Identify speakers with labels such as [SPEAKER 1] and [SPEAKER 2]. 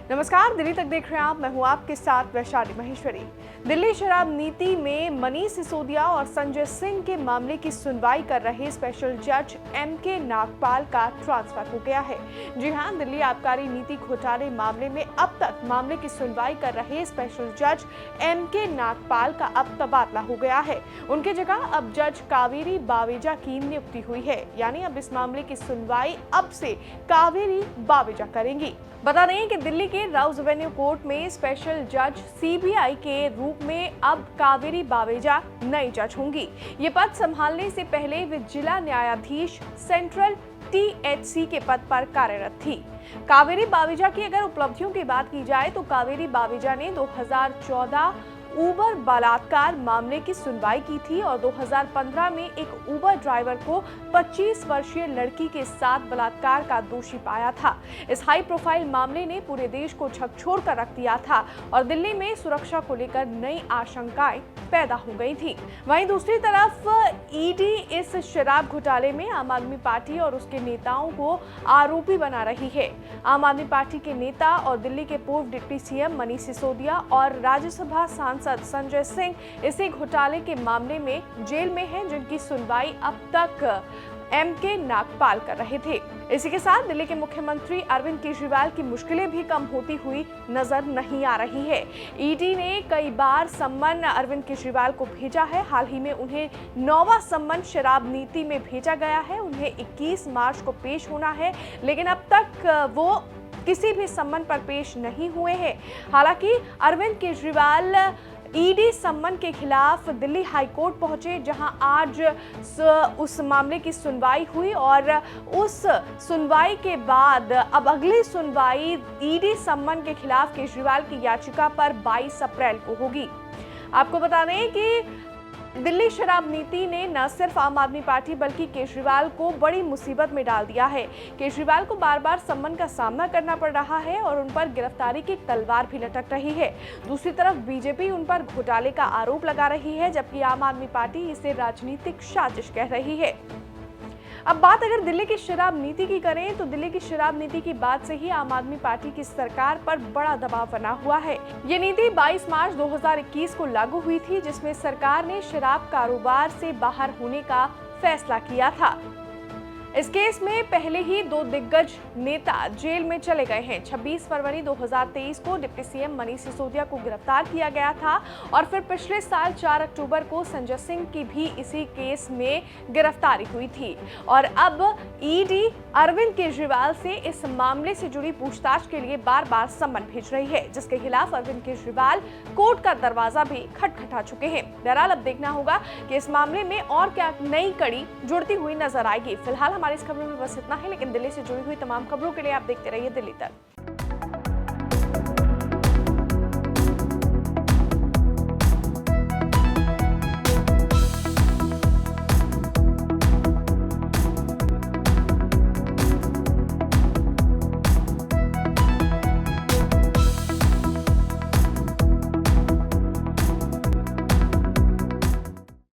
[SPEAKER 1] नमस्कार, दिल्ली तक देख रहे हैं आप। मैं हूं आपके साथ वैशाली महेश्वरी। दिल्ली शराब नीति में मनीष सिसोदिया और संजय सिंह के मामले की सुनवाई कर रहे स्पेशल जज एमके नागपाल का ट्रांसफर हो गया है। जी हां, दिल्ली आबकारी नीति घोटाले मामले में अब तक मामले की सुनवाई कर रहे स्पेशल जज एमके नागपाल का अब तबादला हो गया है। उनकी जगह अब जज कावेरी बावेजा की नियुक्ति हुई है, यानी अब इस मामले की सुनवाई अब से कावेरी बावेजा करेंगी। बता दें कि दिल्ली के राउज एवेन्यू कोर्ट में स्पेशल जज सीबीआई के रूप में अब कावेरी बावेजा नई जज होंगी। ये पद संभालने से पहले वे जिला न्यायाधीश सेंट्रल टीएचसी के पद पर कार्यरत थी। कावेरी बावेजा की अगर उपलब्धियों की बात की जाए तो कावेरी बावेजा ने 2014 उबर बलात्कार मामले की सुनवाई की थी और 2015 में एक उबर ड्राइवर को 25 वर्षीय लड़की के साथ बलात्कार का दोषी पाया था। इस हाई प्रोफाइल मामले ने पूरे देश को झकझोर कर रख दिया था और दिल्ली में सुरक्षा को लेकर नई आशंकाएं पैदा हो गई थी। वहीं दूसरी तरफ ईडी इस शराब घोटाले में आम आदमी पार्टी और उसके नेताओं को आरोपी बना रही है। आम आदमी पार्टी के नेता और दिल्ली के पूर्व डिप्टी सीएम मनीष सिसोदिया और राज्यसभा सांसद संजय सिंह इसी घोटाले के मामले में जेल में हैं, जिनकी सुनवाई अब तक एमके नागपाल कर रहे थे। इसी के साथ दिल्ली के मुख्यमंत्री अरविंद केजरीवाल की मुश्किलें भी कम होती हुई नजर नहीं आ रही है। ईडी ने कई बार सम्मन अरविंद केजरीवाल को भेजा है। हाल ही में उन्हें 9वां सम्मन शराब नीति में भेजा गया है। उन्हें 21 मार्च को पेश होना है, लेकिन अब तक वो किसी भी सम्मन पर पेश नहीं हुए हैं। हालांकि अरविंद केजरीवाल ईडी सम्मन के खिलाफ दिल्ली हाई कोर्ट पहुंचे, जहां आज उस मामले की सुनवाई हुई और उस सुनवाई के बाद अब अगली सुनवाई ईडी सम्मन के खिलाफ केजरीवाल की याचिका पर 22 अप्रैल को होगी। आपको बता दें कि दिल्ली शराब नीति ने न सिर्फ आम आदमी पार्टी बल्कि केजरीवाल को बड़ी मुसीबत में डाल दिया है। केजरीवाल को बार बार सम्मन का सामना करना पड़ रहा है और उन पर गिरफ्तारी की तलवार भी लटक रही है। दूसरी तरफ बीजेपी उन पर घोटाले का आरोप लगा रही है, जबकि आम आदमी पार्टी इसे राजनीतिक साजिश कह रही है। अब बात अगर दिल्ली की शराब नीति की करें तो दिल्ली की शराब नीति की बात से ही आम आदमी पार्टी की सरकार पर बड़ा दबाव बना हुआ है। ये नीति 22 मार्च 2021 को लागू हुई थी, जिसमें सरकार ने शराब कारोबार से बाहर होने का फैसला किया था। इस केस में पहले ही 2 दिग्गज नेता जेल में चले गए हैं। 26 फरवरी 2023 को डिप्टी सीएम मनीष सिसोदिया को गिरफ्तार किया गया था और फिर पिछले साल 4 अक्टूबर को संजय सिंह की भी इसी केस में गिरफ्तारी हुई थी। और अब ईडी अरविंद केजरीवाल से इस मामले से जुड़ी पूछताछ के लिए बार बार सम्मन भेज रही है, जिसके खिलाफ अरविंद केजरीवाल कोर्ट का दरवाजा भी खटखटा चुके हैं। बहरहाल अब देखना होगा कि इस मामले में और क्या नई कड़ी जुड़ती हुई नजर आएगी। फिलहाल हमारी इस खबर में बस इतना है, लेकिन दिल्ली से जुड़ी हुई तमाम खबरों के लिए आप देखते रहिए दिल्ली तक।